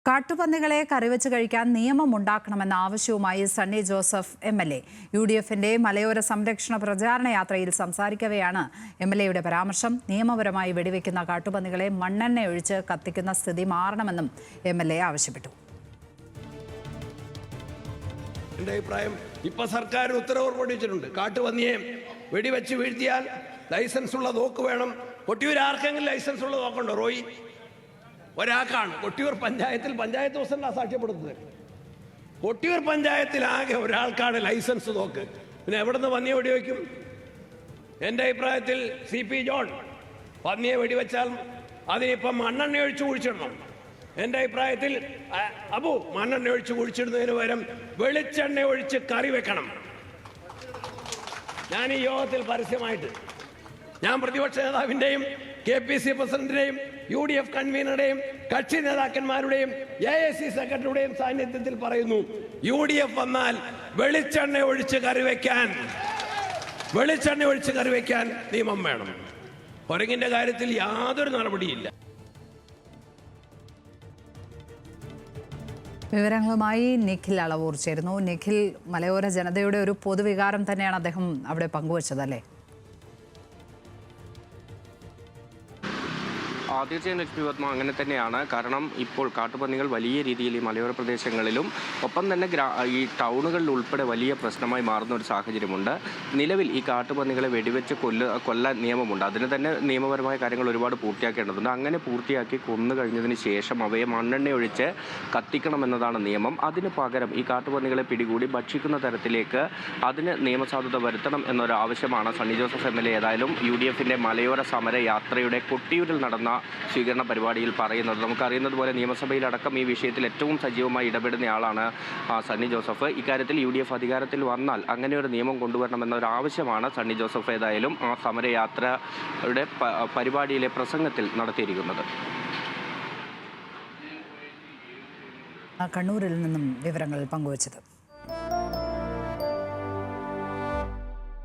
കാട്ടുപന്നികളെ കറിവെച്ച് കഴിക്കാൻ നിയമമുണ്ടാക്കണമെന്ന ആവശ്യവുമായി സണ്ണി ജോസഫ് MLA. UDFന്റെ മലയോര സംരക്ഷണ പ്രചാരണ യാത്രയിൽ സംസാരിക്കവെയാണ് MLAയുടെ പരാമർശം. നിയമപരമായി വെടിവെക്കുന്ന കാട്ടുപന്നികളെ മണ്ണെണ്ണ ഒഴിച്ച് കത്തിക്കുന്ന സ്ഥിതി മാറണമെന്നും MLA ആവശ്യപ്പെട്ടു. എൻ്റെ അഭിപ്രായം ഇപ്പൊ സർക്കാർ ഉത്തരവ് പുറപ്പെടുവിച്ചിട്ടുണ്ട്. കാട്ടുപന്നിയെ വെടിവെച്ച് വീഴ്ത്തിയാൽ ലൈസൻസ് ഉള്ള തോക്ക് വേണം. കൊട്ടിയൂർ ആർക്കെങ്കിലും ലൈസൻസ് ഉള്ള തോക്കുണ്ടോ? റോയി ഒരാൾക്കാണ്. കൊട്ടിയൂർ പഞ്ചായത്ത് പ്രസിഡന്റാണ് സാക്ഷ്യപ്പെടുത്തുന്നത്. കൊട്ടിയൂർ പഞ്ചായത്തിൽ ആകെ ഒരാൾക്കാണ് ലൈസൻസ് തോക്ക്. പിന്നെ എവിടെ നിന്ന് പന്നിയെ വെടിവെക്കും? എൻ്റെ അഭിപ്രായത്തിൽ CP ജോൺ പന്നിയെ വെടിവെച്ചാൽ അതിനിപ്പം മണ്ണെണ്ണ ഒഴിച്ച് കുഴിച്ചിടണം. എൻ്റെ അഭിപ്രായത്തിൽ അബു മണ്ണെണ്ണ ഒഴിച്ച് കുഴിച്ചിടുന്നതിന് പകരം വെളിച്ചെണ്ണ ഒഴിച്ച് കറി വെക്കണം. ഞാൻ ഈ യോഗത്തിൽ പരസ്യമായിട്ട് ഞാൻ പ്രതിപക്ഷ നേതാവിൻ്റെയും KPC പ്രസിഡന്റിന്റെയും UDF കൺവീനറുടെയും കക്ഷി നേതാക്കന്മാരുടെയും AIC സെക്രട്ടറിയുടെയും സാന്നിധ്യത്തിൽ പറയുന്നു, UDF വന്നാൽ വെളിച്ചെണ്ണ ഒഴിച്ച് കറി വെക്കാൻ നിയമം വേണം. കുരങ്ങിന്റെ കാര്യത്തിൽ യാതൊരു നടപടിയില്ല. വിവരങ്ങളുമായി നിഖിൽ അളവൂർ ചേരുന്നു. നിഖിൽ, മലയോര ജനതയുടെ ഒരു പൊതുവികാരം തന്നെയാണ് അദ്ദേഹം അവിടെ പങ്കുവച്ചത്, അല്ലേ? തീർച്ചയായും ലക്ഷ്മി പത്മ, അങ്ങനെ തന്നെയാണ്. കാരണം ഇപ്പോൾ കാട്ടുപന്നികൾ വലിയ രീതിയിൽ ഈ മലയോര പ്രദേശങ്ങളിലും ഒപ്പം തന്നെ ഈ ടൗണുകളിൽ ഉൾപ്പെടെ വലിയ പ്രശ്നമായി മാറുന്ന ഒരു സാഹചര്യമുണ്ട്. നിലവിൽ ഈ കാട്ടുപന്നികളെ വെടിവെച്ച് കൊല്ലാൻ നിയമമുണ്ട്. അതിന് തന്നെ നിയമപരമായ കാര്യങ്ങൾ ഒരുപാട് പൂർത്തിയാക്കേണ്ടതുണ്ട്. അങ്ങനെ പൂർത്തിയാക്കി കൊന്നു കഴിഞ്ഞതിന് ശേഷം അവയെ മണ്ണെണ്ണ ഒഴിച്ച് കത്തിക്കണമെന്നതാണ് നിയമം. അതിന് പകരം ഈ കാട്ടുപന്നികളെ പിടികൂടി ഭക്ഷിക്കുന്ന തരത്തിലേക്ക് അതിന് നിയമസാധുത വരുത്തണം എന്നൊരു ആവശ്യമാണ് സണ്ണി ജോസഫ് MLA ഏതായാലും UDFന്റെ മലയോര സമര യാത്രയുടെ കൊട്ടിയൂരിൽ നടന്ന സ്വീകരണ പരിപാടിയിൽ പറയുന്നത്. നമുക്കറിയുന്നത് പോലെ നിയമസഭയിലടക്കം ഈ വിഷയത്തിൽ ഏറ്റവും സജീവമായി ഇടപെടുന്നയാളാണ് സണ്ണി ജോസഫ്. ഇക്കാര്യത്തിൽ UDF അധികാരത്തിൽ വന്നാൽ അങ്ങനെ ഒരു നിയമം കൊണ്ടുവരണമെന്നൊരു ആവശ്യമാണ് സണ്ണി ജോസഫ് ഏതായാലും ആ സമരയാത്രയുടെ പരിപാടിയിലെ പ്രസംഗത്തിൽ നടത്തിയിരിക്കുന്നത്. കണ്ണൂരിൽ നിന്നും വിവരങ്ങൾ പങ്കുവച്ചത്.